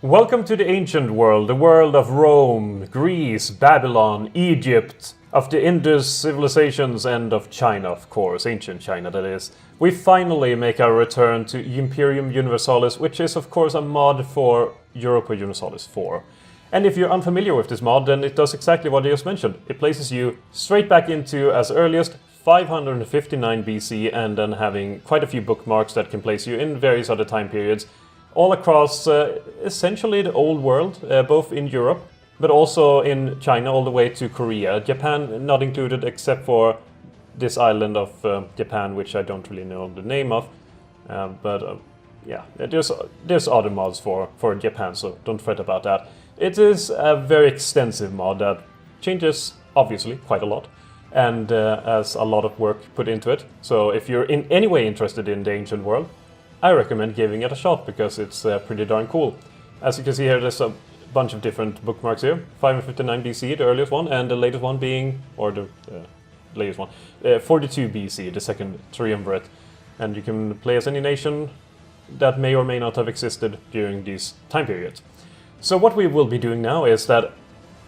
Welcome to the ancient world, the world of Rome, Greece, Babylon, Egypt, of the Indus civilizations, and of China, of course, ancient China that is. We finally make our return to Imperium Universalis, which is of course a mod for Europa Universalis 4. And if you're unfamiliar with this mod, then it does exactly what I just mentioned. It places you straight back into as earliest 559 BC and then having quite a few bookmarks that can place you in various other time periods all across essentially the old world, both in Europe, but also in China all the way to Korea. Japan not included except for this island of Japan, which I don't really know the name of. Yeah, there's other mods for Japan, so don't fret about that. It is a very extensive mod that changes, obviously, quite a lot, and has a lot of work put into it. So if you're in any way interested in the ancient world, I recommend giving it a shot because it's pretty darn cool. As you can see here, there's a bunch of different bookmarks here. 559 BC, the earliest one, and the latest one being, or the latest one, 42 BC, the second triumvirate. And you can play as any nation that may or may not have existed during these time periods. So what we will be doing now is that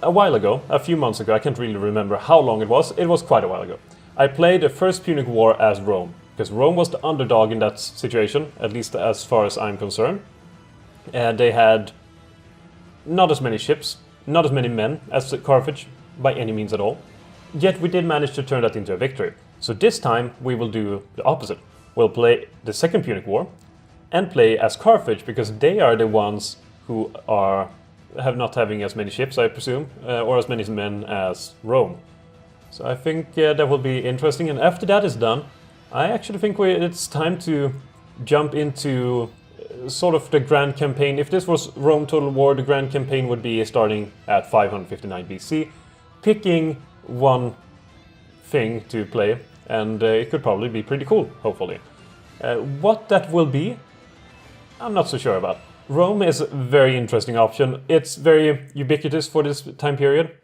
a while ago, a few months ago, I can't really remember how long it was quite a while ago, I played the first Punic War as Rome. Because Rome was the underdog in that situation, at least as far as I'm concerned. They had not as many ships, not as many men as Carthage, by any means at all. Yet we did manage to turn that into a victory. So this time we will do the opposite. We'll play the second Punic War and play as Carthage, because they are the ones who have not having as many ships, I presume, or as many men as Rome. So I think that will be interesting, and after that is done, I actually think it's time to jump into sort of the grand campaign. If this was Rome Total War, the grand campaign would be starting at 559 BC, picking one thing to play, and it could probably be pretty cool, hopefully. What that will be, I'm not so sure about. Rome is a very interesting option. It's very ubiquitous for this time period,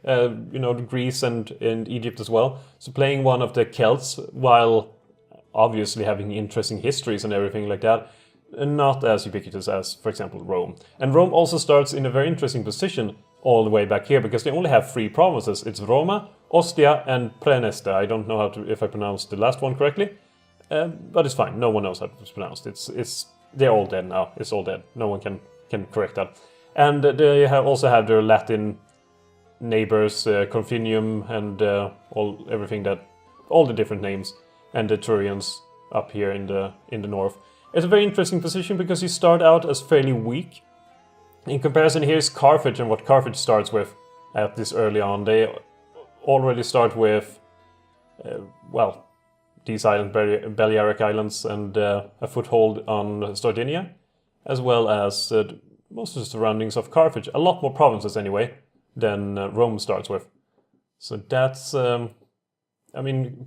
Greece and Egypt as well. So playing one of the Celts, while obviously having interesting histories and everything like that, not as ubiquitous as, for example, Rome. And Rome also starts in a very interesting position all the way back here, because they only have 3 provinces. It's Roma, Ostia, and Praeneste. I don't know if I pronounced the last one correctly, but it's fine. No one knows how it's pronounced. They're all dead now. It's all dead. No one can correct that. And they also have their Latin neighbors, Confinium, and all the different names. And the Turians up here in the north. It's a very interesting position because you start out as fairly weak. In comparison, here's Carthage and what Carthage starts with at this early on. They already start with, these islands, Balearic Islands, and a foothold on Sardinia, as well as most of the surroundings of Carthage. A lot more provinces anyway than Rome starts with. So that's...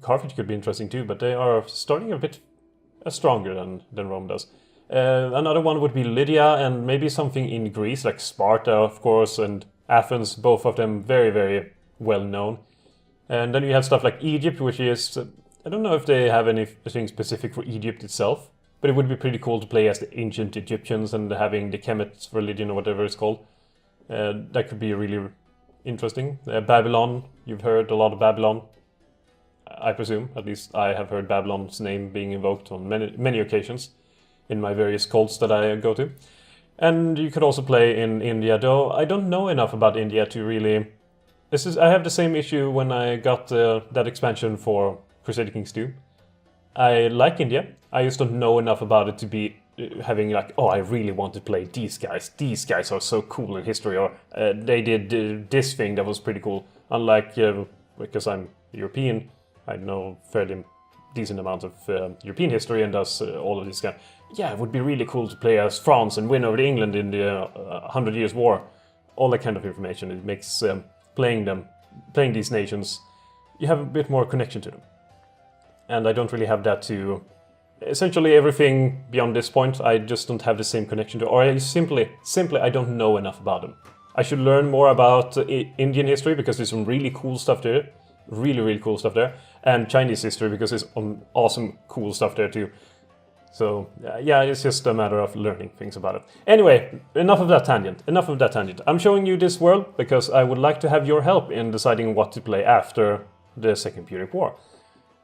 Carthage could be interesting too, but they are starting a bit stronger than Rome does. Another one would be Lydia, and maybe something in Greece, like Sparta, of course, and Athens, both of them very, very well known. And then you have stuff like Egypt, which is... I don't know if they have anything specific for Egypt itself, but it would be pretty cool to play as the ancient Egyptians and having the Kemet religion or whatever it's called. That could be really interesting. Babylon, you've heard a lot of Babylon. I presume, at least I have heard Babylon's name being invoked on many occasions in my various cults that I go to. And you could also play in India, though I don't know enough about India to really... I have the same issue when I got that expansion for Crusader Kings 2. I like India. I just don't know enough about it to be having like, oh, I really want to play these guys. These guys are so cool in history, or they did this thing that was pretty cool. Unlike, because I'm European, I know fairly decent amount of European history, and thus all of this kind. Yeah, it would be really cool to play as France and win over England in the 100 Years' War. All that kind of information. It makes playing these nations, you have a bit more connection to them. And I don't really have that to... Essentially everything beyond this point, I just don't have the same connection to, or I simply I don't know enough about them. I should learn more about Indian history, because there's some really cool stuff there. Really, really cool stuff there. And Chinese history, because there's awesome, cool stuff there too. So yeah, it's just a matter of learning things about it. Anyway, enough of that tangent. Enough of that tangent. I'm showing you this world because I would like to have your help in deciding what to play after the Second Punic War.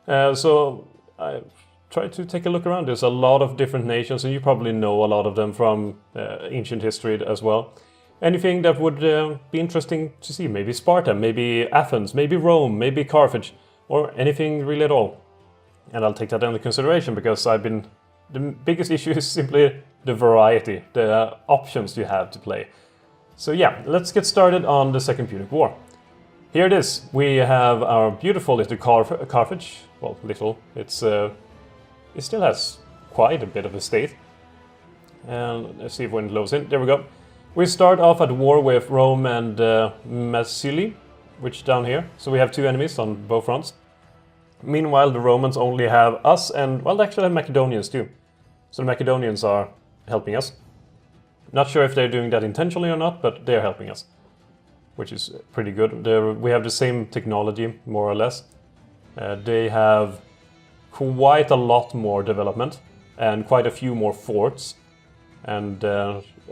So I tried to take a look around. There's a lot of different nations, and you probably know a lot of them from ancient history as well. Anything that would be interesting to see? Maybe Sparta, maybe Athens, maybe Rome, maybe Carthage, or anything really at all. And I'll take that into consideration because the biggest issue is simply the variety, the options you have to play. So yeah, let's get started on the Second Punic War. Here it is. We have our beautiful little Carthage. Well, little. It still has quite a bit of a state. And let's see if when it loads in. There we go. We start off at war with Rome and Massili, which down here. So we have two enemies on both fronts. Meanwhile, the Romans only have us and, well, they actually have Macedonians too. So the Macedonians are helping us. Not sure if they're doing that intentionally or not, but they're helping us, which is pretty good. We have the same technology, more or less. They have quite a lot more development and quite a few more forts. And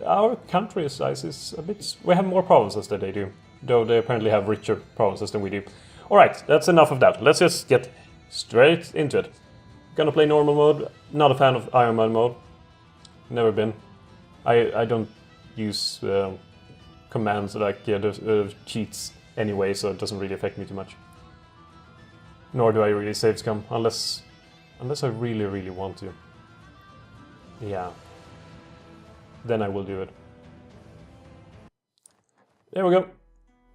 our country size is a bit... We have more provinces than they do, though they apparently have richer provinces than we do. Alright, that's enough of that. Let's just get straight into it. Gonna play normal mode. Not a fan of Iron Man mode. Never been. I don't use commands like cheats anyway, so it doesn't really affect me too much. Nor do I really save scum, unless I really, really want to. Yeah. Then I will do it. There we go.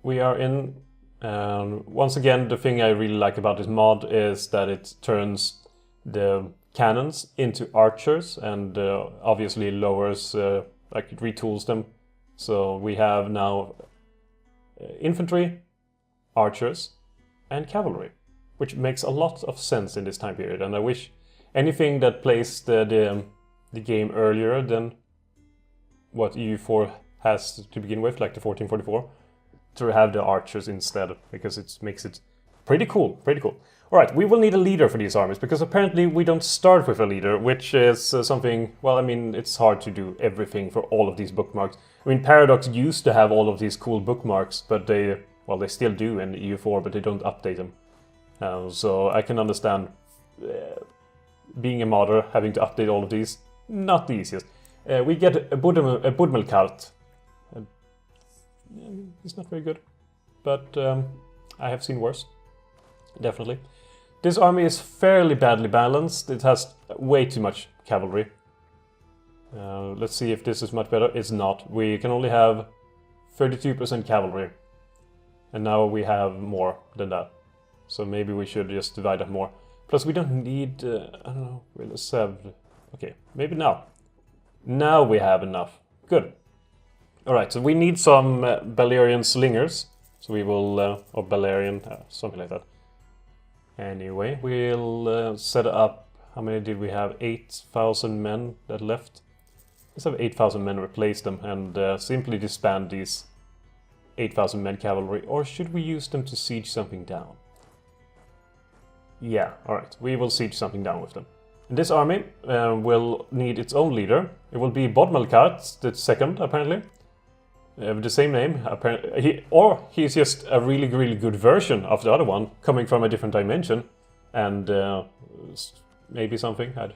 We are in. Once again, the thing I really like about this mod is that it turns the cannons into archers and obviously lowers, like it retools them. So we have now infantry, archers, and cavalry, which makes a lot of sense in this time period. And I wish anything that plays the game earlier than what EU4 has to begin with, like the 1444, to have the archers instead, because it makes it pretty cool, pretty cool. Alright, we will need a leader for these armies, because apparently we don't start with a leader, which is something, well, I mean, it's hard to do everything for all of these bookmarks. I mean, Paradox used to have all of these cool bookmarks, but they still do in EU4, but they don't update them. So I can understand being a modder, having to update all of these, not the easiest. We get a Budmelkart. It's not very good, but I have seen worse, definitely. This army is fairly badly balanced. It has way too much cavalry. Let's see if this is much better. It's not. We can only have 32% cavalry, and now we have more than that. So maybe we should just divide up more. Plus we don't need, I don't know, let's have, okay, maybe now. Now we have enough. Good. Alright, so we need some Balerian slingers. So we will, or Balerian, something like that. Anyway, we'll set up, how many did we have? 8,000 men that left. Let's have 8,000 men replace them and simply disband these 8,000 men cavalry. Or should we use them to siege something down? Yeah, alright, we will siege something down with them. This army will need its own leader. It will be Bodmelkart, the second, apparently. With the same name, apparently. He's just a really, really good version of the other one, coming from a different dimension. And maybe something that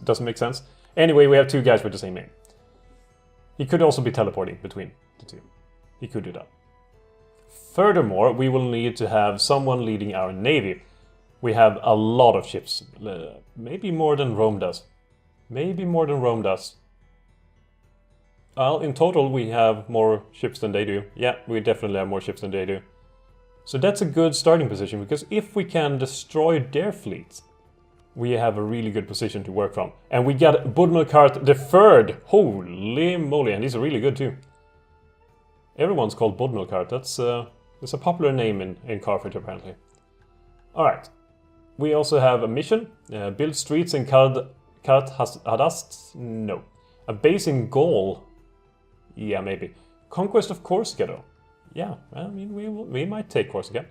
doesn't make sense. Anyway, we have two guys with the same name. He could also be teleporting between the two. He could do that. Furthermore, we will need to have someone leading our navy. We have a lot of ships. Maybe more than Rome does. Maybe more than Rome does. Well, in total we have more ships than they do. Yeah, we definitely have more ships than they do. So that's a good starting position, because if we can destroy their fleets, we have a really good position to work from. And we got Bodmelkart the Third. Holy moly, and he's really good too. Everyone's called Bodmelkart. That's a popular name in Carthage, apparently. Alright. We also have a mission. Build streets in Carthage. No. A base in Gaul. Yeah, maybe. Conquest of Corsica, though. Yeah, I mean, we might take Corsica.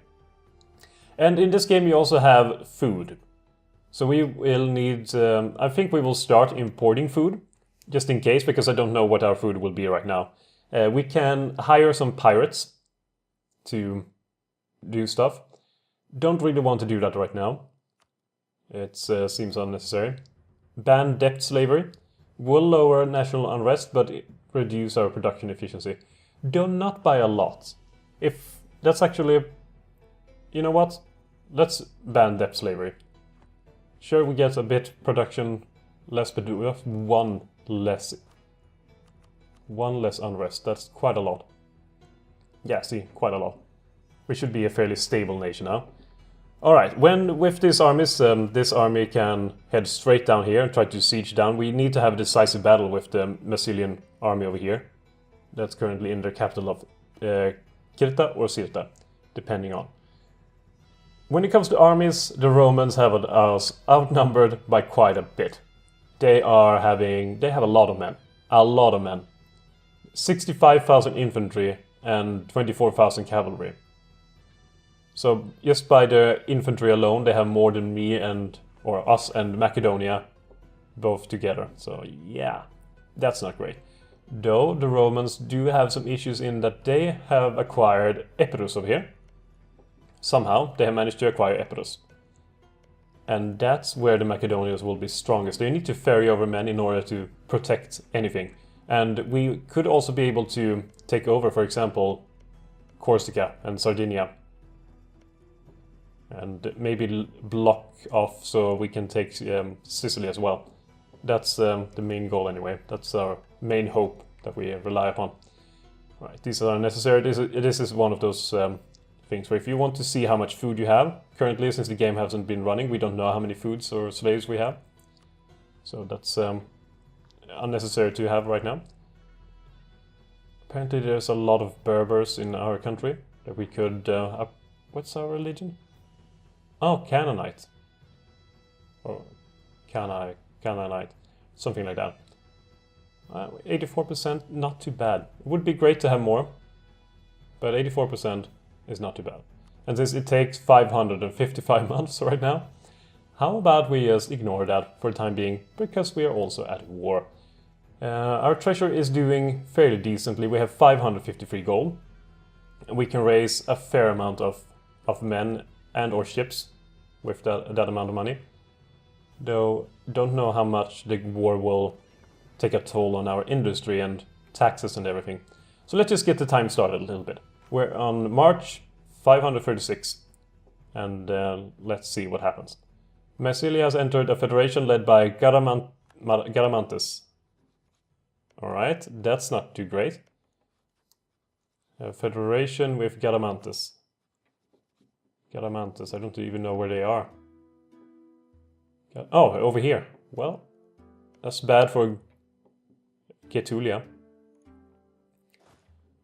And in this game you also have food. So we will need, I think we will start importing food, just in case, because I don't know what our food will be right now. We can hire some pirates to do stuff. Don't really want to do that right now. It seems unnecessary. Ban debt slavery. Will lower national unrest, but reduce our production efficiency. Do not by a lot. If that's actually... You know what? Let's ban debt slavery. Sure, we get a bit production less, but we have one less unrest. That's quite a lot. Yeah, see, quite a lot. We should be a fairly stable nation now. Alright, with these armies, this army can head straight down here and try to siege down. We need to have a decisive battle with the Massilian army over here. That's currently in the capital of Cirta or Cirta, depending on. When it comes to armies, the Romans have us outnumbered by quite a bit. They have a lot of men. A lot of men. 65,000 infantry and 24,000 cavalry. So just by the infantry alone, they have more than me or us and Macedonia both together. So yeah, that's not great. Though the Romans do have some issues in that they have acquired Epirus over here. Somehow they have managed to acquire Epirus. And that's where the Macedonians will be strongest. They need to ferry over men in order to protect anything. And we could also be able to take over, for example, Corsica and Sardinia. And maybe block off so we can take Sicily as well. That's the main goal anyway. That's our main hope that we rely upon. Right, these are necessary. This is one of those things where if you want to see how much food you have, currently since the game hasn't been running, we don't know how many foods or slaves we have. So that's unnecessary to have right now. Apparently there's a lot of Berbers in our country that we could... what's our religion? Oh, Canaanite. Or Canaanite. Something like that. 84%, not too bad. It would be great to have more, but 84% is not too bad. And since it takes 555 months right now, how about we just ignore that for the time being, because we are also at war. Our treasure is doing fairly decently. We have 553 gold. And we can raise a fair amount of men and or ships with that amount of money. Though, don't know how much the war will take a toll on our industry and taxes and everything. So let's just get the time started a little bit. We're on March 536, and let's see what happens. Massilia has entered a federation led by Garamantes. Alright, that's not too great. A federation with Garamantes. Garamantes, I don't even know where they are. Oh, over here. Well, that's bad for Getulia.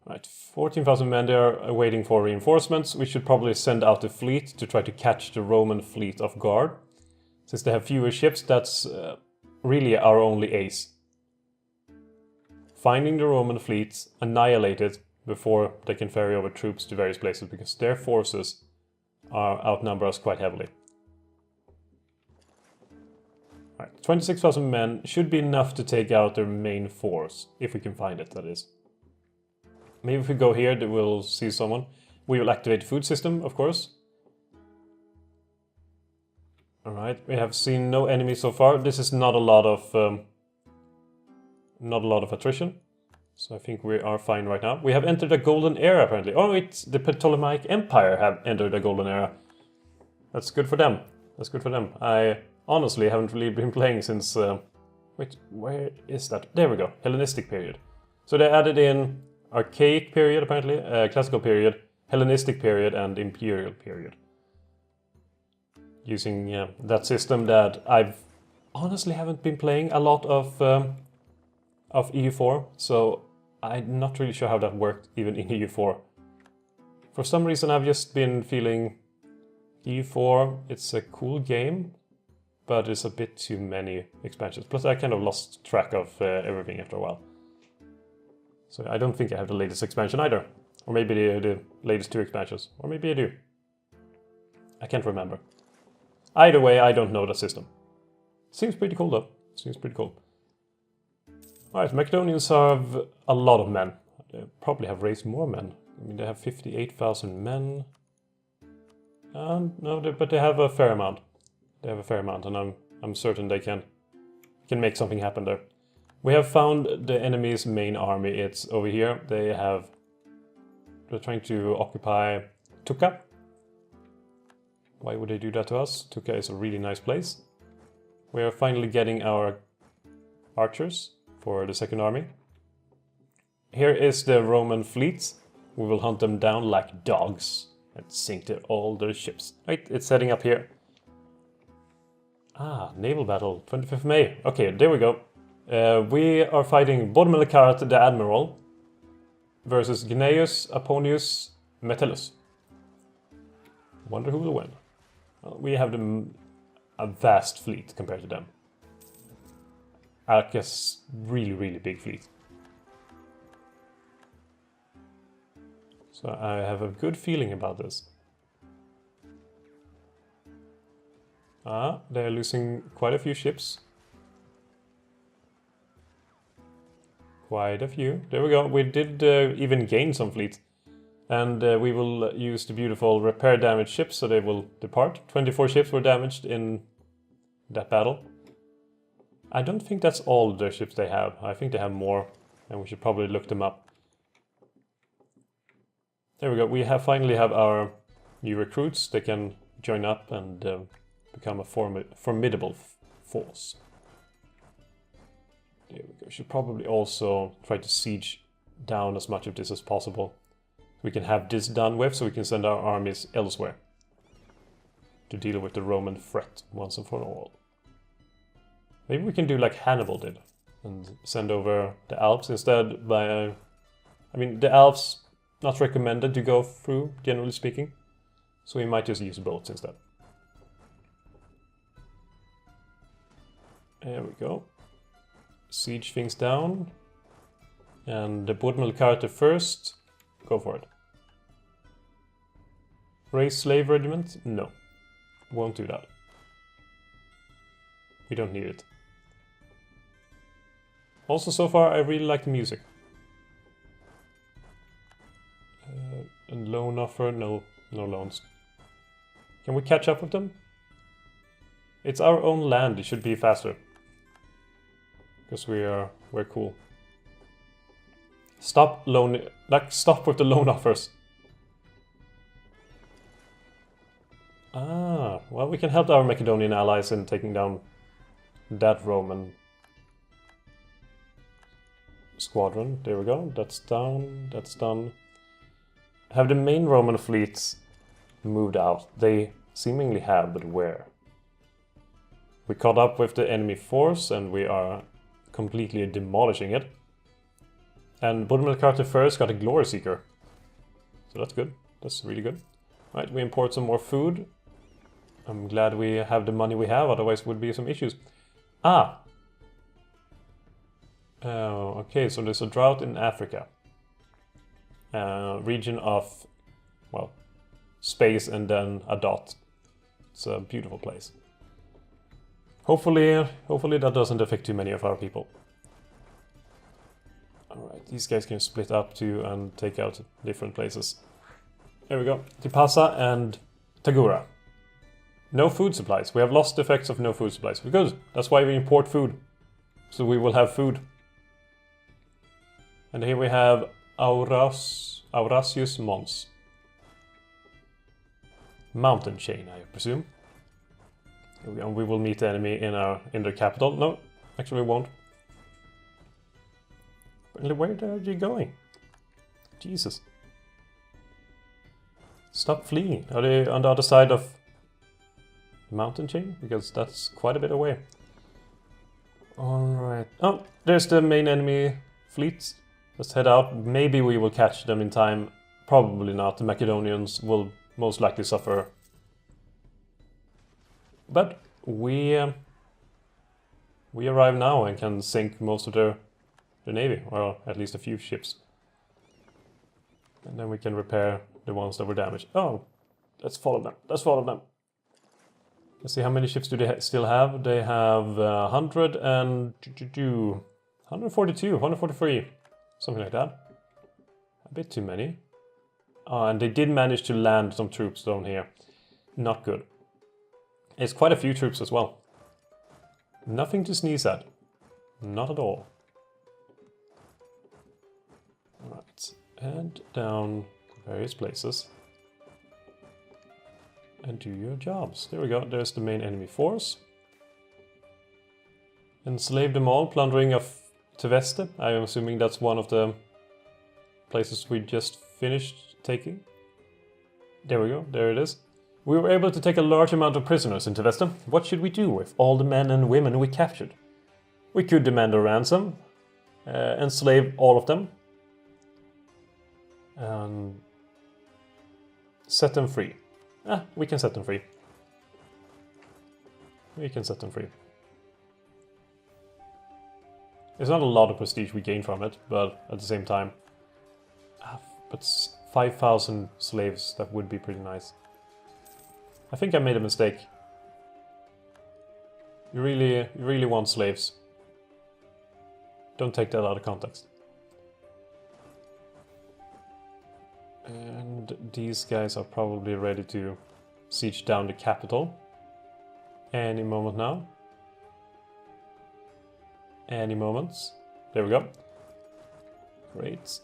Right, 14,000 men there are waiting for reinforcements. We should probably send out a fleet to try to catch the Roman fleet off guard. Since they have fewer ships, that's really our only ace. Finding the Roman fleet, annihilate it before they can ferry over troops to various places, because their forces outnumber us quite heavily. Right, 26,000 men should be enough to take out their main force, if we can find it, that is. Maybe if we go here, we'll see someone. We will activate the food system, of course. Alright, we have seen no enemies so far. This is not a lot of attrition. So I think we are fine right now. We have entered a golden era, apparently. Oh, it's the Ptolemaic Empire have entered a golden era. That's good for them. That's good for them. I honestly haven't really been playing since... wait, where is that? There we go. Hellenistic period. So they added in Archaic period, apparently. Classical period, Hellenistic period, and Imperial period. Using that system that I've honestly haven't been playing a lot of EU4, so I'm not really sure how that worked even in EU4. For some reason I've just been feeling EU4, it's a cool game, but it's a bit too many expansions. Plus I kind of lost track of everything after a while. So I don't think I have the latest expansion either. Or maybe the latest 2 expansions. Or maybe I do. I can't remember. Either way, I don't know the system. Seems pretty cool though. Seems pretty cool. Alright, Macedonians have a lot of men. They probably have raised more men. I mean, they have 58,000 men. No, but they have a fair amount. They have a fair amount, and I'm certain they can make something happen there. We have found the enemy's main army. It's over here. They're trying to occupy Tukka. Why would they do that to us? Tukka is a really nice place. We are finally getting our archers for the second army. Here is the Roman fleet. We will hunt them down like dogs and sink all their ships. Right, it's setting up here. Ah, naval battle, 25th May. Okay, there we go. We are fighting Bodmelkart the Admiral versus Gnaeus Apponius Metellus. Wonder who will win. Well, we have a vast fleet compared to them. Alka's really big fleet. So I have a good feeling about this. Ah, they're losing quite a few ships. Quite a few. There we go. We did even gain some fleet. And we will use the beautiful repair damaged ships, so they will depart. 24 ships were damaged in that battle. I don't think that's all the ships they have. I think they have more, and we should probably look them up. There we go. We finally have our new recruits. They can join up and become a formidable force. There we go. Should probably also try to siege down as much of this as possible. We can have this done with, so we can send our armies elsewhere to deal with the Roman threat once and for all. Maybe we can do like Hannibal did and send over the Alps instead. I mean, the Alps not recommended to go through, generally speaking, so we might just use boats instead. There we go. Siege things down, and the Bodmelkarte first. Go for it. Raise slave regiment? No. Won't do that. We don't need it. Also, so far, I really like the music. And loan offer? No loans. Can we catch up with them? It's our own land, it should be faster. Because we're cool. Stop with the loan offers. Ah, well, we can help our Macedonian allies in taking down that Roman squadron. There we go. That's down. That's done. Have the main Roman fleets moved out? They seemingly have, but where? We caught up with the enemy force and we are completely demolishing it. And Bodmelkarte first got a Glory Seeker. So that's good. That's really good. Right, we import some more food. I'm glad we have the money we have, otherwise would be some issues. Ah! Okay, so there's a drought in Africa. Region of, well, space and then a dot. It's a beautiful place. Hopefully that doesn't affect too many of our people. Alright, these guys can split up too and take out different places. There we go. Tipasa and Tagura. No food supplies. We have lost the effects of no food supplies. Good. That's why we import food. So we will have food. And here we have Aurasius Mons. Mountain chain, I presume. And we will meet the enemy in their capital. No, actually we won't. Where are you going? Jesus. Stop fleeing. Are they on the other side of the mountain chain? Because that's quite a bit away. Alright. Oh, there's the main enemy fleet. Let's head out. Maybe we will catch them in time. Probably not. The Macedonians will most likely suffer. But we arrive now and can sink most of their navy, or at least a few ships. And then we can repair the ones that were damaged. Oh, let's follow them. Let's follow them. Let's see, how many ships do they still have? They have 142, 143, something like that. A bit too many. And they did manage to land some troops down here. Not good. It's quite a few troops as well. Nothing to sneeze at. Not at all. Alright, head down to various places. And do your jobs. There we go, there's the main enemy force. Enslave them all, plundering of Tveste. I am assuming that's one of the places we just finished taking. There we go, there it is. We were able to take a large amount of prisoners in Tveste. What should we do with all the men and women we captured? We could demand a ransom, enslave all of them, and set them free. We can set them free. We can set them free. There's not a lot of prestige we gain from it, but at the same time, but 5,000 slaves, that would be pretty nice. I think I made a mistake. You really want slaves. Don't take that out of context. And these guys are probably ready to siege down the capital any moment now. Any moments. There we go. Great.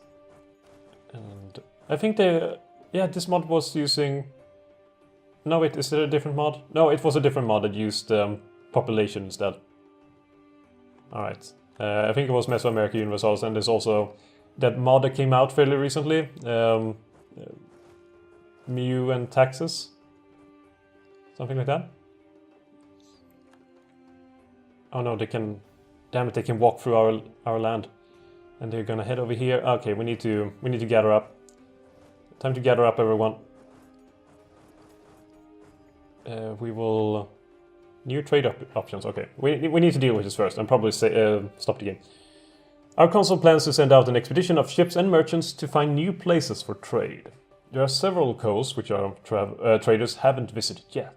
And I think this mod was using... No, wait, is there a different mod? No, it was a different mod that used population instead. Alright. I think it was Europa Universalis, and there's also that mod that came out fairly recently. Mu and taxes. Something like that. Oh no, they can... Damn it, they can walk through our land. And they're gonna head over here. Okay, we need to gather up. Time to gather up, everyone. We will... New trade options, okay. We need to deal with this first and probably stop the game. Our consul plans to send out an expedition of ships and merchants to find new places for trade. There are several coasts which our traders haven't visited yet.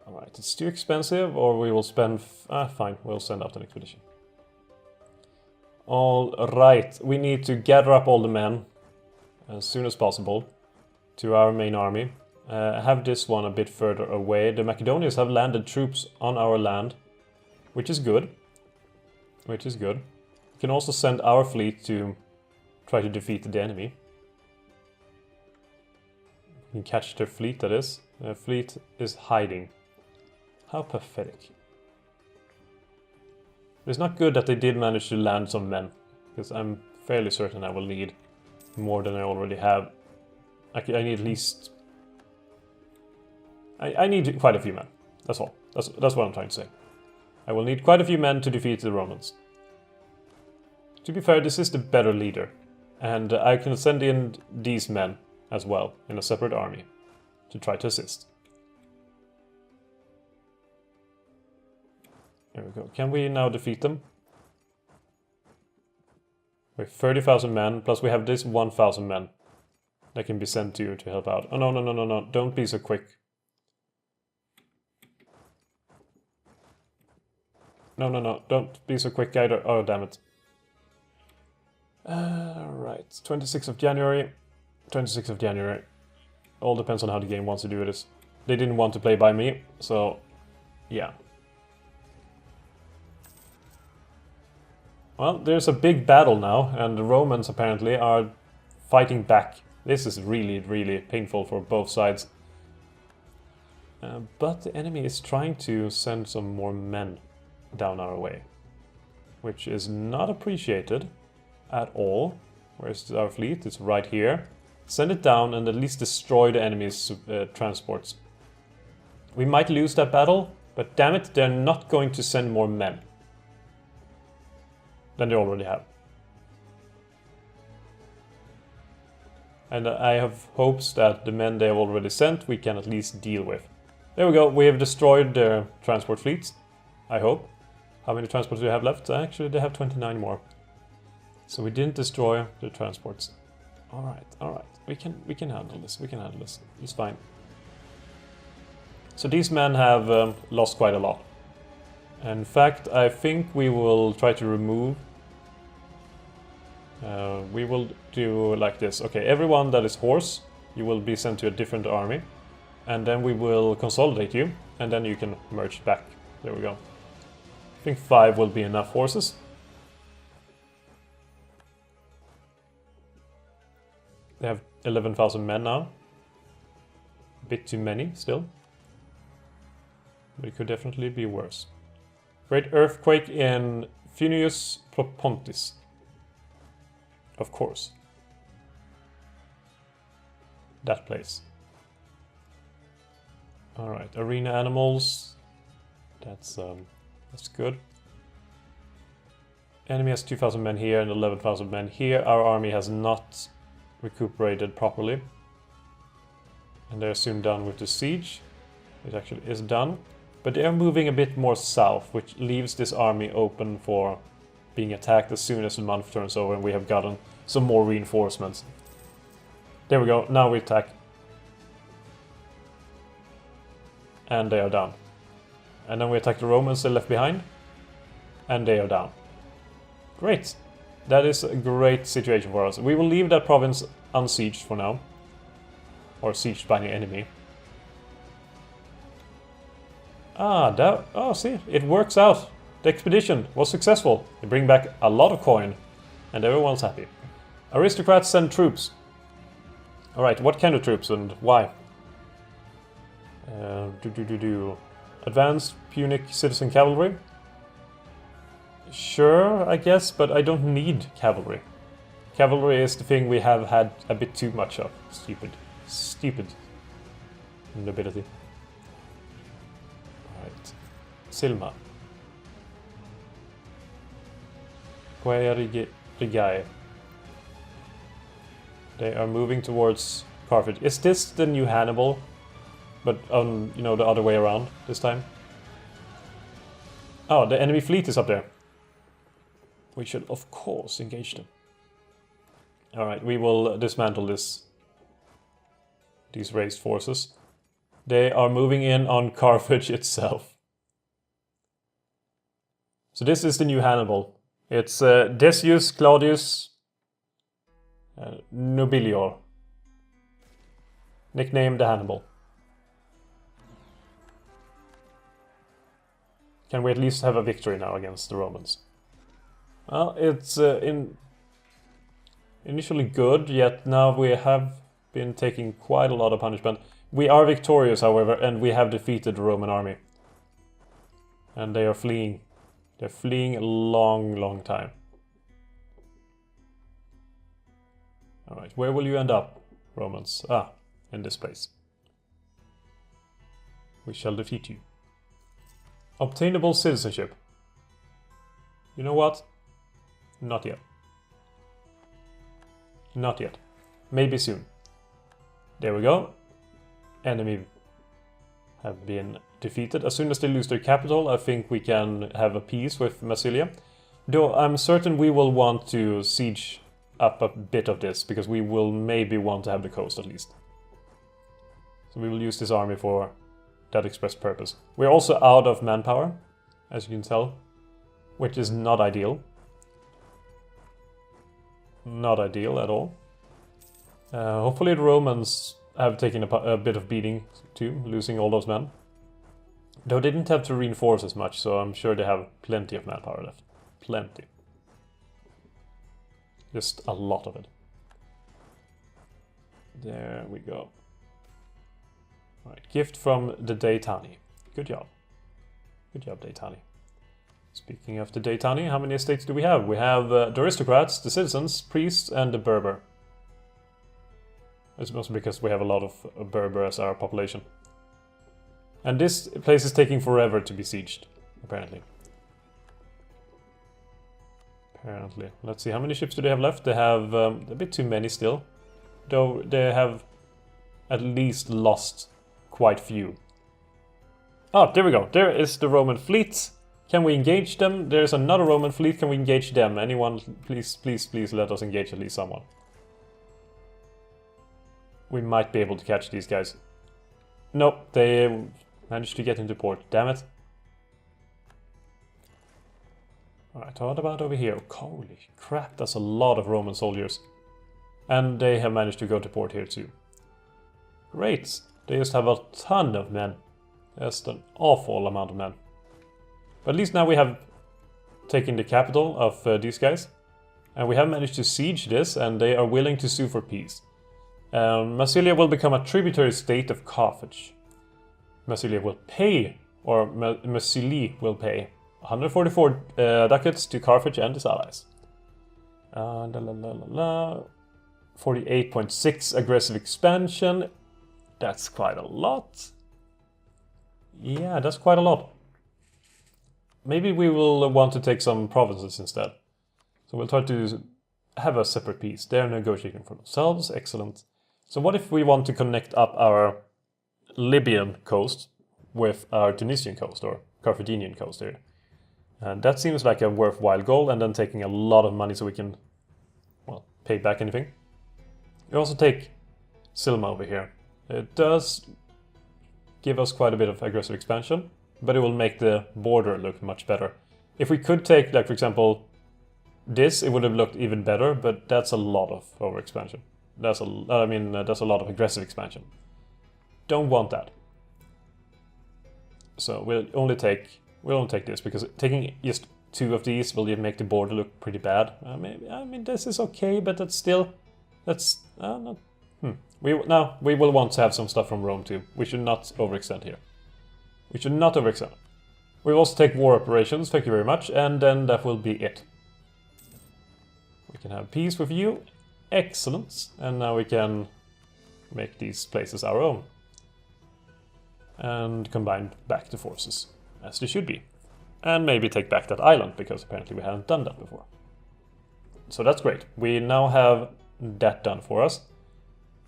Alright, it's too expensive, or we will spend... fine, we'll send out an expedition. Alright, we need to gather up all the men as soon as possible to our main army. Have this one a bit further away. The Macedonians have landed troops on our land, which is good. Which is good. We can also send our fleet to try to defeat the enemy. We can catch their fleet, that is. Their fleet is hiding. How pathetic. It's not good that they did manage to land some men, because I'm fairly certain I will need more than I already have. I need at least... I need quite a few men. That's all. That's what I'm trying to say. I will need quite a few men to defeat the Romans. To be fair, this is the better leader, and I can send in these men as well in a separate army to try to assist. There we go. Can we now defeat them? With 30,000 men, plus we have this 1,000 men that can be sent to help out. Oh, no. Don't be so quick. No. Don't be so quick either. Oh, damn it. Right. 26th of January. 26th of January. All depends on how the game wants to do this. They didn't want to play by me, so... yeah. Well, there's a big battle now, and the Romans apparently are fighting back. This is really painful for both sides. But the enemy is trying to send some more men down our way, which is not appreciated at all. Where's our fleet? It's right here. Send it down and at least destroy the enemy's transports. We might lose that battle, but damn it, they're not going to send more men than they already have. And I have hopes that the men they have already sent we can at least deal with. There we go, we have destroyed their transport fleets, I hope. How many transports do we have left? Actually, they have 29 more. So we didn't destroy the transports. Alright. We can handle this, It's fine. So these men have lost quite a lot. In fact, I think we will try to remove... we will do like this. Okay, everyone that is horse, you will be sent to a different army. And then we will consolidate you, and then you can merge back. There we go. I think 5 will be enough horses. They have 11,000 men now. A bit too many still. But it could definitely be worse. Great earthquake in Funius Propontis. Of course. That place. Alright, arena animals. That's good. Enemy has 2,000 men here and 11,000 men here. Our army has not recuperated properly. And they're soon done with the siege. It actually is done. But they are moving a bit more south, which leaves this army open for being attacked as soon as the month turns over and we have gotten some more reinforcements. There we go, now we attack. And they are down. And then we attack the Romans they left behind. And they are down. Great. That is a great situation for us. We will leave that province unsieged for now. Or sieged by the enemy. Oh, see, it works out. The expedition was successful. They bring back a lot of coin. And everyone's happy. Aristocrats send troops. Alright, what kind of troops and why? Advanced Punic citizen cavalry? Sure, I guess, but I don't need cavalry. Cavalry is the thing we have had a bit too much of. Stupid nobility. Alright. Silma. Rigai. They are moving towards Carthage. Is this the new Hannibal? But on, you know, the other way around this time? Oh, the enemy fleet is up there. We should, of course, engage them. Alright, we will dismantle these raised forces. They are moving in on Carthage itself. So this is the new Hannibal. It's Decius Claudius Nobilior. Nicknamed the Hannibal. Can we at least have a victory now against the Romans? Well, it's initially good, yet now we have been taking quite a lot of punishment. We are victorious, however, and we have defeated the Roman army. And they are fleeing. They're fleeing a long, long time. Alright, where will you end up, Romans? Ah, in this place. We shall defeat you. Obtainable citizenship. You know what? Not yet. Not yet. Maybe soon. There we go. Enemy have been defeated. As soon as they lose their capital, I think we can have a peace with Massilia. Though I'm certain we will want to siege up a bit of this, because we will maybe want to have the coast at least. So we will use this army for that express purpose. We're also out of manpower, as you can tell, which is not ideal. Not ideal at all. Hopefully the Romans have taken a bit of beating too, losing all those men. Though they didn't have to reinforce as much, so I'm sure they have plenty of manpower left. Plenty. Just a lot of it. There we go. Alright, gift from the Deitani. Good job. Good job, Deitani. Speaking of the Deitani, how many estates do we have? We have the aristocrats, the citizens, priests, and the Berber. It's mostly because we have a lot of Berber as our population. And this place is taking forever to be sieged, apparently. Apparently. Let's see, how many ships do they have left? They have a bit too many still. Though they have at least lost quite few. Oh, there we go. There is the Roman fleet. Can we engage them? There's another Roman fleet. Can we engage them? Anyone, please, please, please let us engage at least someone. We might be able to catch these guys. Nope, they Managed to get into port, damn it. Alright, what about over here? Holy crap, that's a lot of Roman soldiers. And they have managed to go to port here too. Great, they just have a ton of men. Just an awful amount of men. But at least now we have taken the capital of these guys. And we have managed to siege this, and they are willing to sue for peace. Massilia will become a tributary state of Carthage. Massilia will pay, or Massili will pay, 144 ducats to Carthage and its allies. 48.6 aggressive expansion. That's quite a lot. Yeah, that's quite a lot. Maybe we will want to take some provinces instead. So we'll try to have a separate peace. They're negotiating for themselves. Excellent. So what if we want to connect up our Libyan coast with our Tunisian coast or Carthaginian coast here? And that seems like a worthwhile goal, and then taking a lot of money so we can, well, pay back anything. We also take Silma over here. It does give us quite a bit of aggressive expansion, but it will make the border look much better. If we could take, like for example, this, it would have looked even better, but that's a lot of overexpansion. That's a lot of aggressive expansion. Don't want that. So we'll only take this, because taking just 2 of these will make the border look pretty bad. This is okay, but that's not. We will want to have some stuff from Rome too. We should not overextend here. We should not overextend. We'll also take war operations. Thank you very much, and then that will be it. We can have peace with you. Excellent. And now we can make these places our own. And combine back the forces, as they should be. And maybe take back that island, because apparently we haven't done that before. So that's great. We now have that done for us.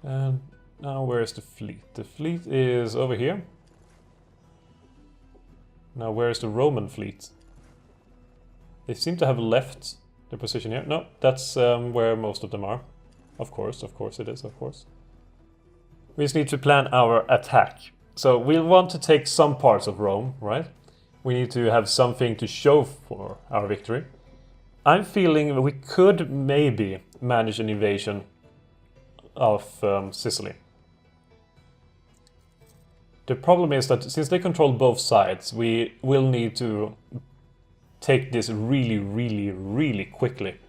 And now where is the fleet? The fleet is over here. Now where is the Roman fleet? They seem to have left their position here. No, that's where most of them are. Of course it is, of course. We just need to plan our attack. So we'll want to take some parts of Rome, right? We need to have something to show for our victory. I'm feeling we could maybe manage an invasion of Sicily. The problem is that since they control both sides, we will need to take this really quickly.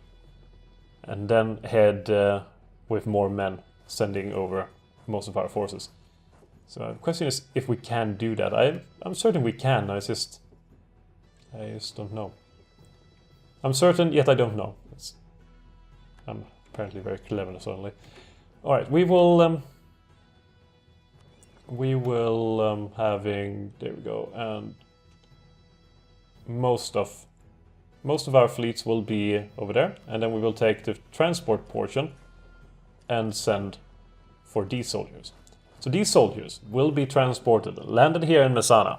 And then head with more men, sending over most of our forces. So the question is if we can do that. I'm certain we can, I just don't know. I'm certain, yet I don't know. I'm apparently very clever suddenly. Alright, we will having, there we go, and most of our fleets will be over there, and then we will take the transport portion and send for these soldiers. So these soldiers will be transported, landed here in Messana.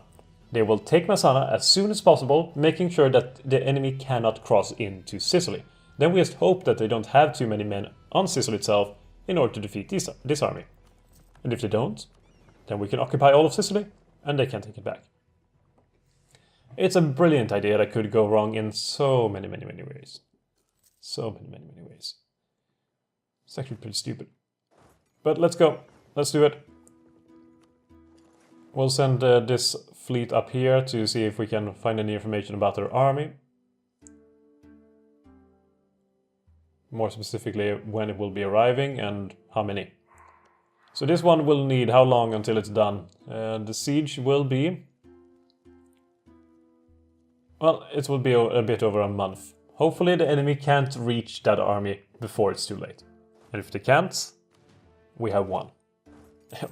They will take Messana as soon as possible, making sure that the enemy cannot cross into Sicily. Then we just hope that they don't have too many men on Sicily itself in order to defeat this army. And if they don't, then we can occupy all of Sicily, and they can take it back. It's a brilliant idea that could go wrong in so many ways. So many ways. It's actually pretty stupid. But let's go. Let's do it. We'll send this fleet up here to see if we can find any information about their army. More specifically, when it will be arriving and how many. So this one will need how long until it's done? The siege will be... well, it will be a bit over a month. Hopefully the enemy can't reach that army before it's too late. And if they can't, we have won.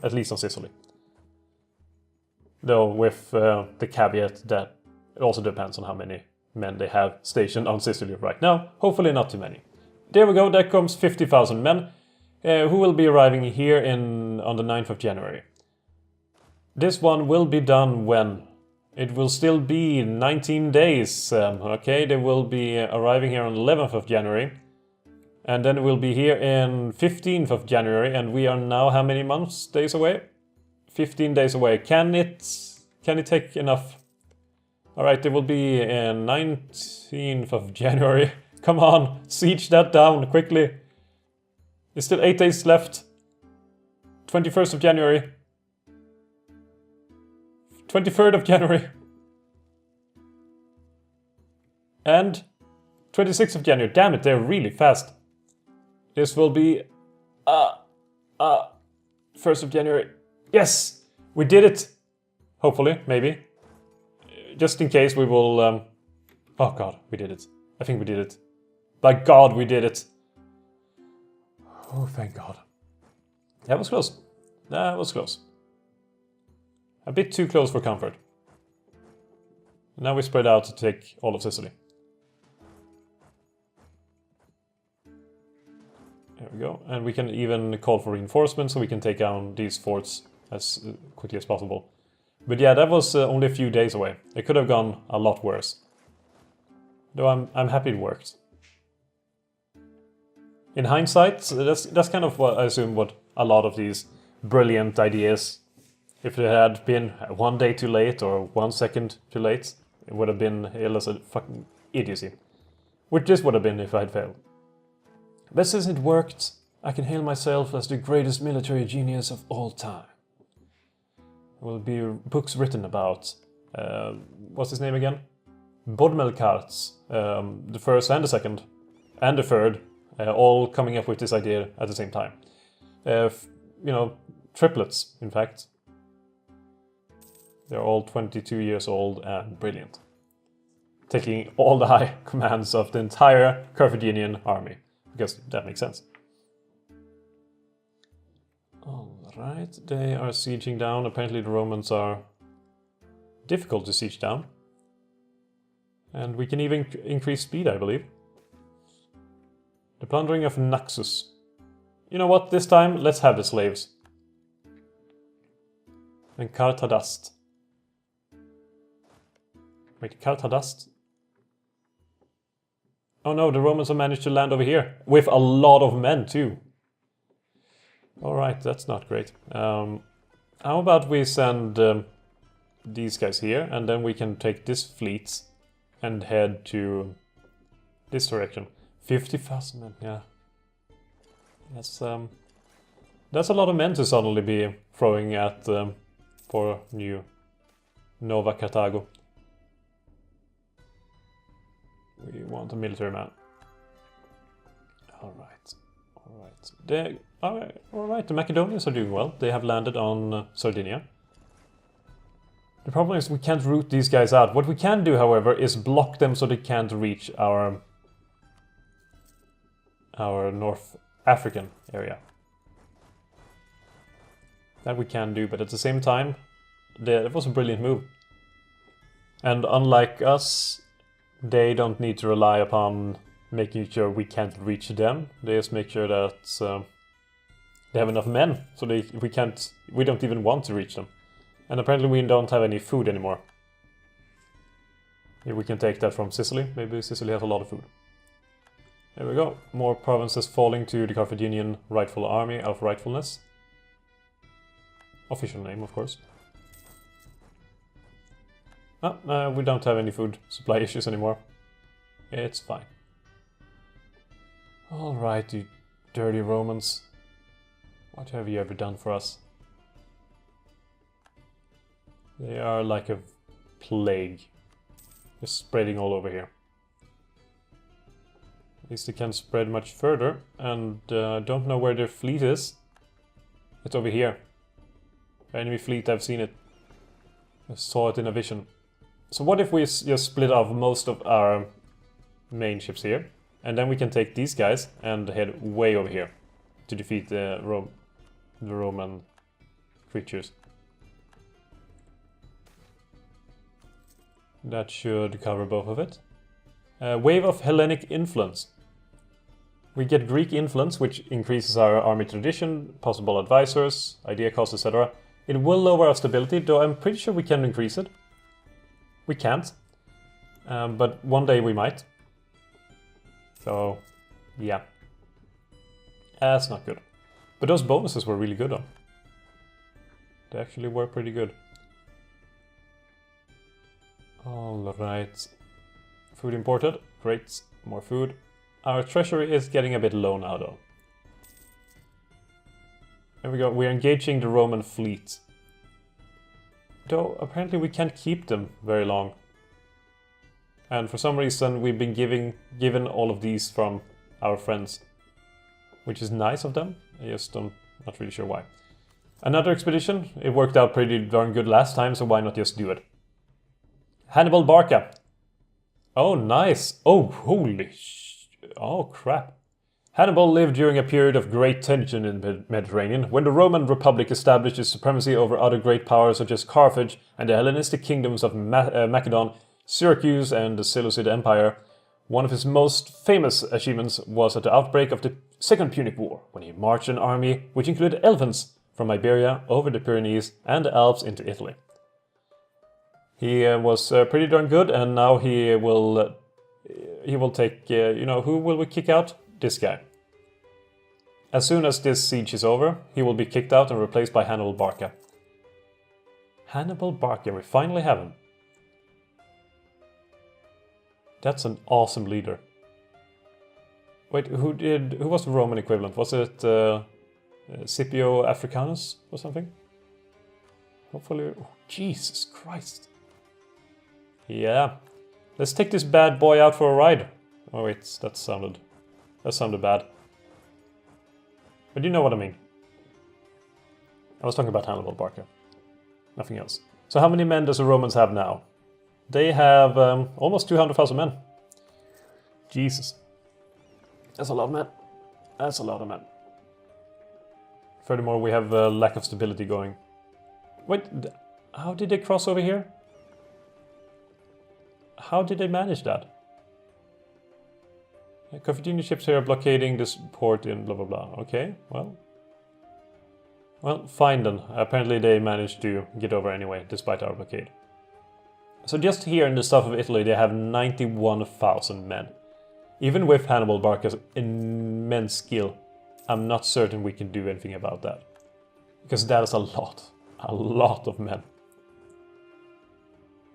At least on Sicily. Though with the caveat that it also depends on how many men they have stationed on Sicily right now. Hopefully not too many. There we go, there comes 50,000 men who will be arriving here on the 9th of January. This one will be done when? It will still be 19 days, okay? They will be arriving here on the 11th of January. And then we'll be here in 15th of January, and we are now how many days away? 15 days away. Can it Can it take enough? Alright, it will be 19th of January. Come on, siege that down quickly. There's still 8 days left. 21st of January. 23rd of January. And 26th of January. Damn it, they're really fast. This will be 1st of January. Yes! We did it! Hopefully, maybe. Just in case we will... Oh god, we did it. I think we did it. By god, we did it. Oh, thank god. That was close. That was close. A bit too close for comfort. Now we spread out to take all of Sicily. There we go. And we can even call for reinforcements so we can take down these forts as quickly as possible. But yeah, that was only a few days away. It could have gone a lot worse. Though I'm happy it worked. In hindsight, that's kind of what I assume what a lot of these brilliant ideas, if it had been 1 day too late or 1 second too late, it would have been a fucking idiocy. Which this would have been if I had failed. But since it worked, I can hail myself as the greatest military genius of all time. There will be books written about, what's his name again? Bodmelkarts, the first and the second, and the third, all coming up with this idea at the same time. You know, triplets, in fact. They're all 22 years old and brilliant. Taking all the high commands of the entire Carthaginian army. Because that makes sense. Alright, they are sieging down. Apparently the Romans are difficult to siege down. And we can even increase speed, I believe. The plundering of Naxos. You know what, this time, let's have the slaves. And Carthage. Wait, Carthage? Oh no, the Romans have managed to land over here. With a lot of men, too. Alright, that's not great. How about we send these guys here, and then we can take this fleet and head to this direction. 50,000 men, yeah. That's a lot of men to suddenly be throwing at for new Nova Carthago. We want a military man. Alright. Alright, the Macedonians are doing well. They have landed on Sardinia. The problem is we can't root these guys out. What we can do, however, is block them so they can't reach our North African area. That we can do, but at the same time, that was a brilliant move. And unlike us, they don't need to rely upon making sure we can't reach them. They just make sure that they have enough men, so we don't even want to reach them. And apparently we don't have any food anymore. Maybe we can take that from Sicily. Maybe Sicily has a lot of food. There we go. More provinces falling to the Carthaginian rightful army of rightfulness. Official name, of course. We don't have any food supply issues anymore. It's fine. Alright, you dirty Romans. What have you ever done for us? They are like a plague. Just spreading all over here. At least they can't spread much further. And don't know where their fleet is. It's over here. Enemy fleet, I've seen it. I saw it in a vision. So what if we just split off most of our main ships here, and then we can take these guys and head way over here to defeat the Roman creatures. That should cover both of it. Wave of Hellenic influence. We get Greek influence, which increases our army tradition, possible advisors, idea cost, etc. It will lower our stability, though I'm pretty sure we can increase it. We can't, but one day we might. So, yeah. That's not good. But those bonuses were really good though. They actually were pretty good. Alright. Food imported. Great. More food. Our treasury is getting a bit low now though. There we go. We're engaging the Roman fleet. Though apparently we can't keep them very long. And for some reason we've been given all of these from our friends. Which is nice of them. I just not really sure why. Another expedition. It worked out pretty darn good last time, so why not just do it? Hannibal Barca. Oh, nice. Oh, oh, crap. Hannibal lived during a period of great tension in the Mediterranean, when the Roman Republic established its supremacy over other great powers such as Carthage and the Hellenistic kingdoms of Macedon, Syracuse and the Seleucid Empire. One of his most famous achievements was at the outbreak of the Second Punic War, when he marched an army which included elephants from Iberia over the Pyrenees and the Alps into Italy. He was pretty darn good, and now he will take, you know, who will we kick out? This guy. As soon as this siege is over, he will be kicked out and replaced by Hannibal Barca. Hannibal Barca, we finally have him. That's an awesome leader. Wait, who was the Roman equivalent? Was it Scipio Africanus or something? Hopefully, oh, Jesus Christ. Yeah, let's take this bad boy out for a ride. Oh wait, that sounded bad. But you know what I mean. I was talking about Hannibal Barca. Nothing else. So how many men does the Romans have now? They have almost 200,000 men. Jesus. That's a lot of men. That's a lot of men. Furthermore, we have a lack of stability going. Wait, how did they cross over here? How did they manage that? Carthaginian ships here are blockading this port in blah blah blah. Okay, well, fine then. Apparently they managed to get over anyway, despite our blockade. So just here in the south of Italy they have 91,000 men. Even with Hannibal Barca's immense skill, I'm not certain we can do anything about that. Because that is a lot of men.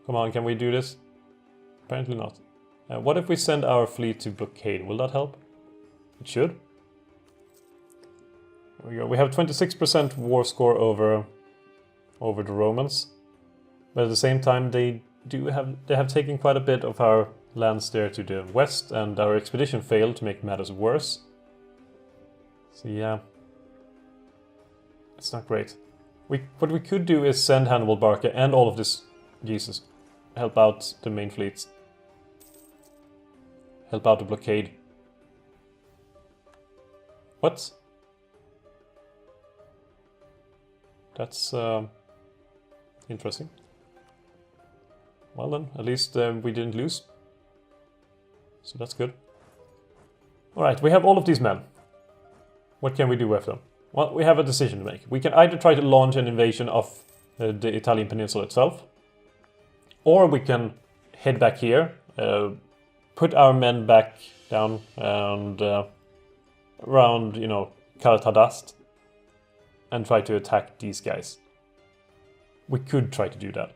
Come on, can we do this? Apparently not. What if we send our fleet to blockade? Will that help? It should. There we go. We have 26% war score over the Romans. But at the same time they have taken quite a bit of our lands there to the west, and our expedition failed to make matters worse. So yeah. It's not great. What we could do is send Hannibal Barca and all of this, Jesus, help out the main fleets. Help out the blockade. What? That's interesting. Well then, at least we didn't lose. So that's good. Alright, we have all of these men. What can we do with them? Well, we have a decision to make. We can either try to launch an invasion of the Italian peninsula itself, or we can head back here, put our men back down and around, you know, Carthage, and try to attack these guys. We could try to do that.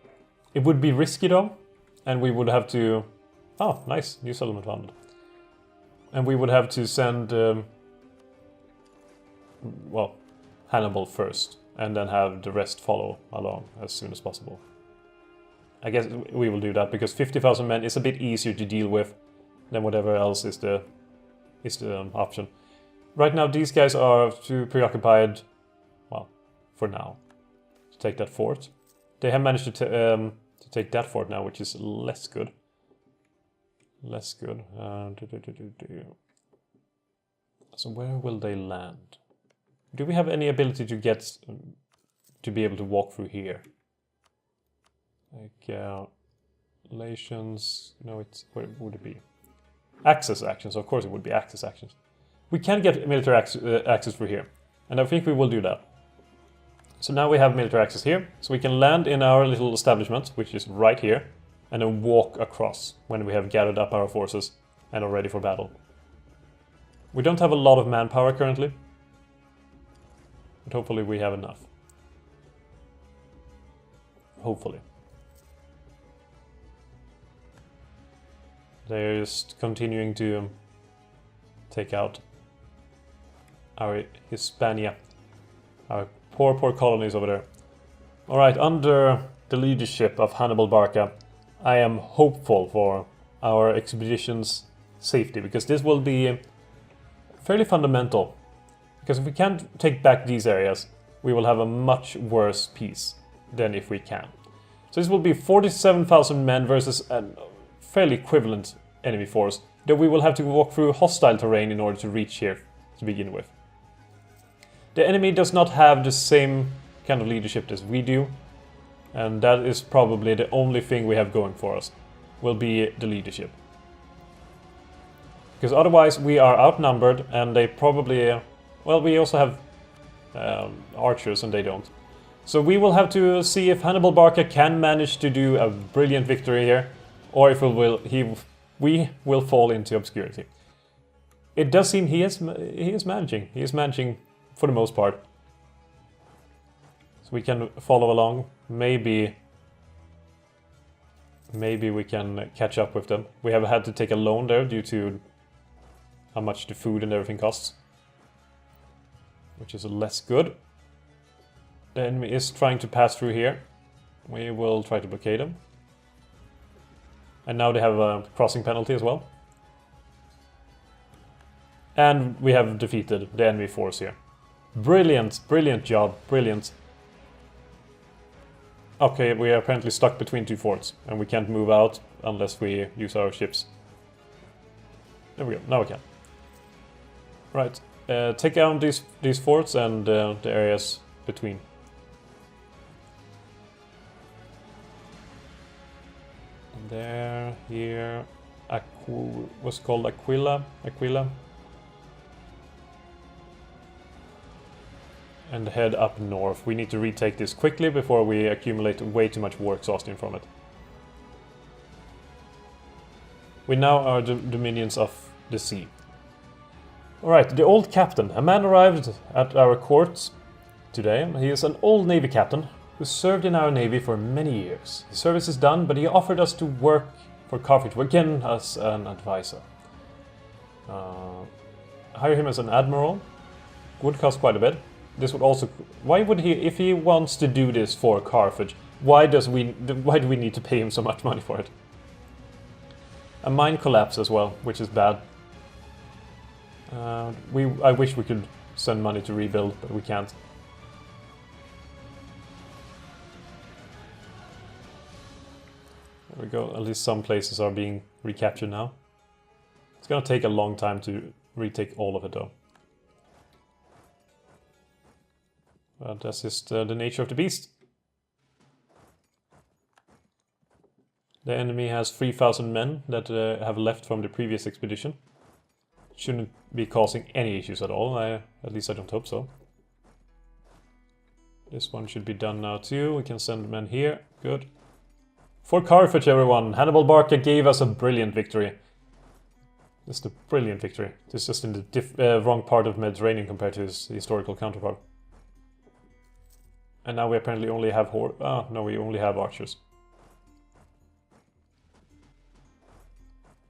It would be risky though, and we would have to... Oh, nice, new settlement founded. And we would have to send, well, Hannibal first, and then have the rest follow along as soon as possible. I guess we will do that, because 50,000 men is a bit easier to deal with than whatever else is the option. Right now these guys are too preoccupied, well, for now, to take that fort. They have managed to take that fort now, which is less good. Less good. So where will they land? Do we have any ability to get to be able to walk through here? Like relations. No, it's where would it be? Access actions. Of course, it would be access actions. We can get military access through here, and I think we will do that. So now we have military access here, so we can land in our little establishment, which is right here, and then walk across when we have gathered up our forces and are ready for battle. We don't have a lot of manpower currently, but hopefully we have enough. Hopefully. They're just continuing to take out our Hispania. Our poor colonies over there. Alright, under the leadership of Hannibal Barca, I am hopeful for our expedition's safety, because this will be fairly fundamental. Because if we can't take back these areas, we will have a much worse peace than if we can. So this will be 47,000 men versus a fairly equivalent enemy force that we will have to walk through hostile terrain in order to reach here to begin with. The enemy does not have the same kind of leadership as we do, and that is probably the only thing we have going for us, will be the leadership. Because otherwise we are outnumbered, and they probably... well, we also have archers and they don't. So we will have to see if Hannibal Barca can manage to do a brilliant victory here, or if we will fall into obscurity. It does seem he is managing. He is managing for the most part. So we can follow along. Maybe we can catch up with them. We have had to take a loan there due to how much the food and everything costs, which is less good. The enemy is trying to pass through here. We will try to blockade them. And now they have a crossing penalty as well. And we have defeated the enemy force here. Brilliant, brilliant job, brilliant. Okay, we are apparently stuck between two forts, and we can't move out unless we use our ships. There we go, now we can. Right, take down these forts and the areas between. And there, here, what's called Aquila. And head up north. We need to retake this quickly before we accumulate way too much war exhaustion from it. We now are the dominions of the sea. Alright, the old captain. A man arrived at our court today. He is an old navy captain who served in our navy for many years. His service is done, but he offered us to work for Carthage again as an advisor. Hire him as an admiral. Would cost quite a bit. This would also... why would he... if he wants to do this for Carthage, why do we need to pay him so much money for it? A mine collapse as well, which is bad. I wish we could send money to rebuild, but we can't. There we go, at least some places are being recaptured now. It's gonna take a long time to retake all of it though. But that's just the nature of the beast. The enemy has 3,000 men that have left from the previous expedition. Shouldn't be causing any issues at all, at least I don't hope so. This one should be done now too, we can send men here, good. For Carthage everyone, Hannibal Barca gave us a brilliant victory. Just a brilliant victory. This is just in the wrong part of Mediterranean compared to his historical counterpart. And now we apparently only have no, we only have archers.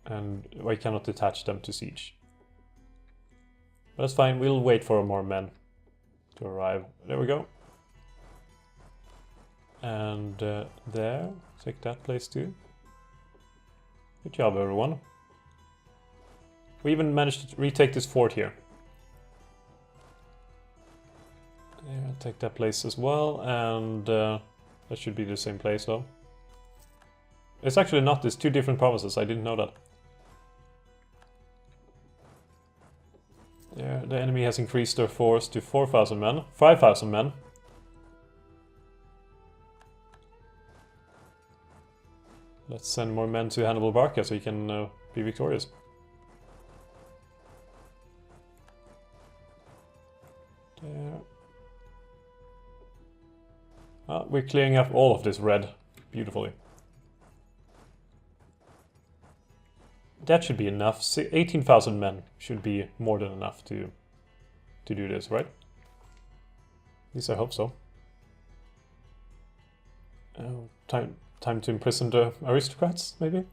And I cannot detach them to siege. But that's fine, we'll wait for more men to arrive. There we go. And there, take that place too. Good job everyone. We even managed to retake this fort here. Yeah, I'll take that place as well, and that should be the same place though. It's actually not, it's two different provinces, I didn't know that. Yeah, the enemy has increased their force to 4,000 men, 5,000 men. Let's send more men to Hannibal Barca so he can be victorious. There. We're clearing up all of this red beautifully. That should be enough. 18,000 men should be more than enough to do this, right? At least I hope so. Time to imprison the aristocrats, maybe?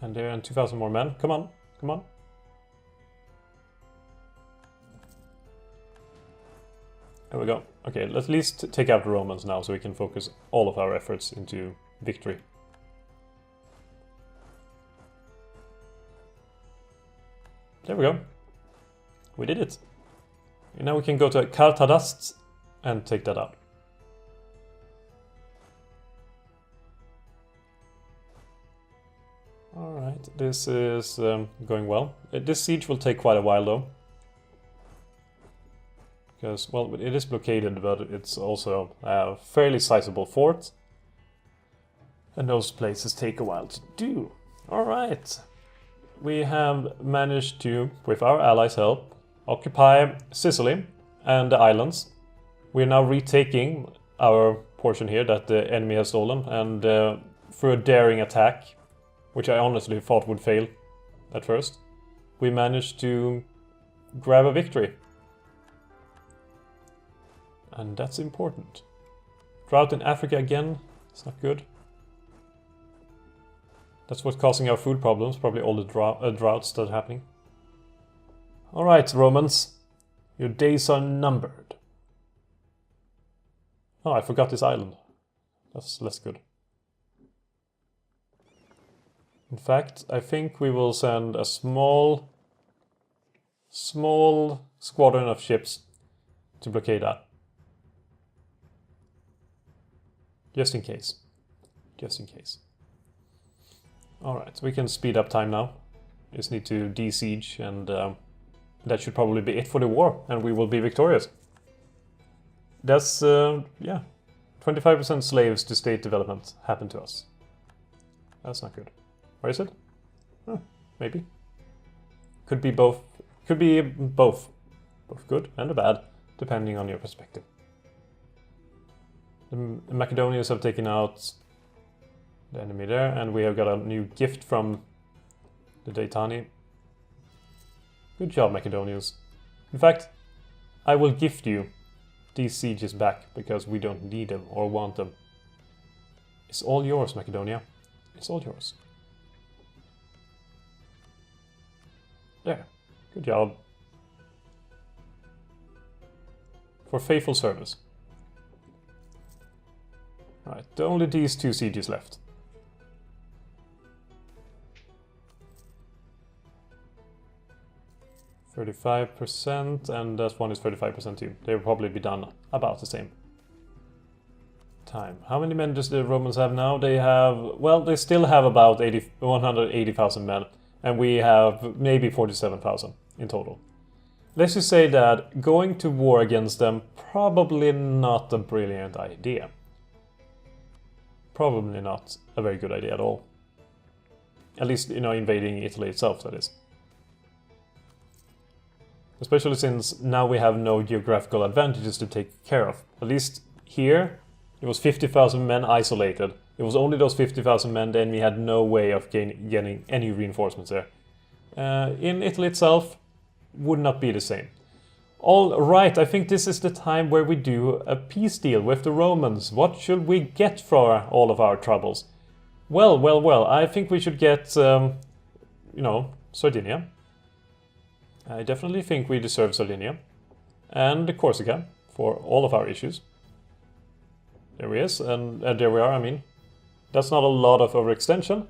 And there, and 2,000 more men. Come on, come on. There we go. Okay, let's at least take out the Romans now so we can focus all of our efforts into victory. There we go. We did it. And now we can go to Carthage and take that out. Alright, this is going well. This siege will take quite a while though. Because, well, it is blockaded, but it's also a fairly sizable fort. And those places take a while to do. Alright. We have managed to, with our allies' help, occupy Sicily and the islands. We're now retaking our portion here that the enemy has stolen, and through a daring attack, which I honestly thought would fail at first, we managed to grab a victory. And that's important. Drought in Africa again, it's not good. That's what's causing our food problems, probably all the droughts that are happening. Alright, Romans, your days are numbered. Oh, I forgot this island. That's less good. In fact, I think we will send a small squadron of ships to blockade that. Just in case. Just in case. Alright, so we can speed up time now. Just need to de-siege, and that should probably be it for the war, and we will be victorious. That's, yeah. 25% slaves to state development happened to us. That's not good. Where is it? Oh, maybe. Could be both. Could be both. Both good and bad, depending on your perspective. The Macedonians have taken out the enemy there, and we have got a new gift from the Deitani. Good job, Macedonians. In fact, I will gift you these sieges back, because we don't need them or want them. It's all yours, Macedonia. It's all yours. There. Good job. For faithful service. Right, only these two sieges left. 35%, and that one is 35% too. They will probably be done about the same time. How many men does the Romans have now? They have, well, they still have about 180,000 men, and we have maybe 47,000 in total. Let's just say that going to war against them, probably not a brilliant idea. Probably not a very good idea at all. At least, you know, invading Italy itself, that is. Especially since now we have no geographical advantages to take care of. At least here, it was 50,000 men isolated. It was only those 50,000 men, then we had no way of getting any reinforcements there. In Italy itself, would not be the same. All right, I think this is the time where we do a peace deal with the Romans. What should we get for all of our troubles? Well, I think we should get, you know, Sardinia. I definitely think we deserve Sardinia. And Corsica, for all of our issues. There he is, and there we are, I mean. That's not a lot of overextension,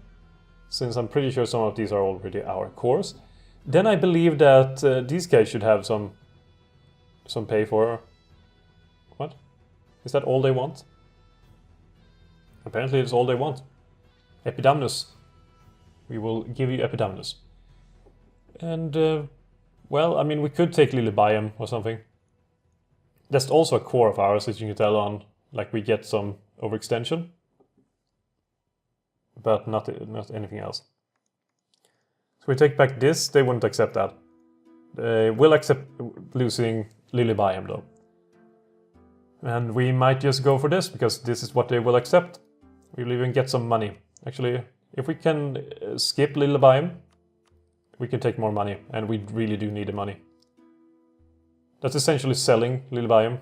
since I'm pretty sure some of these are already our cores. Then I believe that these guys should have some pay for... What? Is that all they want? Apparently it's all they want. Epidamnus. We will give you Epidamnus. And, well, I mean, we could take Lilybaeum or something. That's also a core of ours, as you can tell on, like, we get some overextension. But not anything else. So we take back this, they wouldn't accept that. They will accept losing Lilybaeum though. And we might just go for this, because this is what they will accept. We'll even get some money. Actually, if we can skip Lilybaeum, we can take more money, and we really do need the money. That's essentially selling Lilybaeum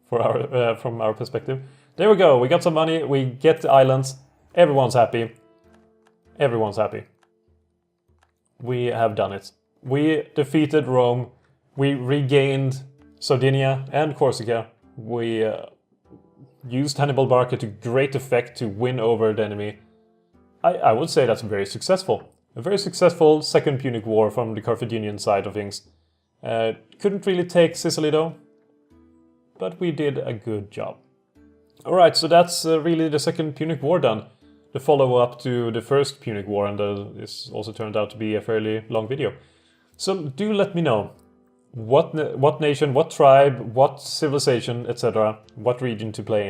for our, from our perspective. There we go, we got some money, we get the islands, everyone's happy. everyone's happy. We have done it. We defeated Rome. We regained Sardinia and Corsica. We used Hannibal Barca to great effect to win over the enemy. I would say that's very successful. A very successful Second Punic War from the Carthaginian side of things. Couldn't really take Sicily though, but we did a good job. Alright, so that's really the Second Punic War done. The follow-up to the First Punic War, and this also turned out to be a fairly long video. So do let me know what nation, what tribe, what civilization, etc., what region to play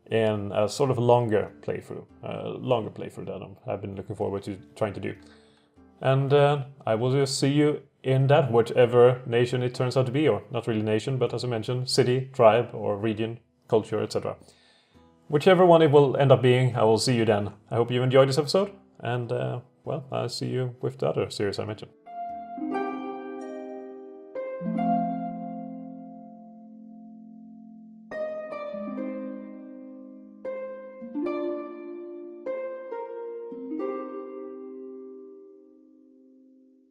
in a sort of longer playthrough. That I've been looking forward to trying to do. And I will just see you in that, whichever nation it turns out to be, or not really nation, but as I mentioned, city, tribe, or region, culture, etc. Whichever one it will end up being, I will see you then. I hope you enjoyed this episode, and well, I'll see you with the other series I mentioned.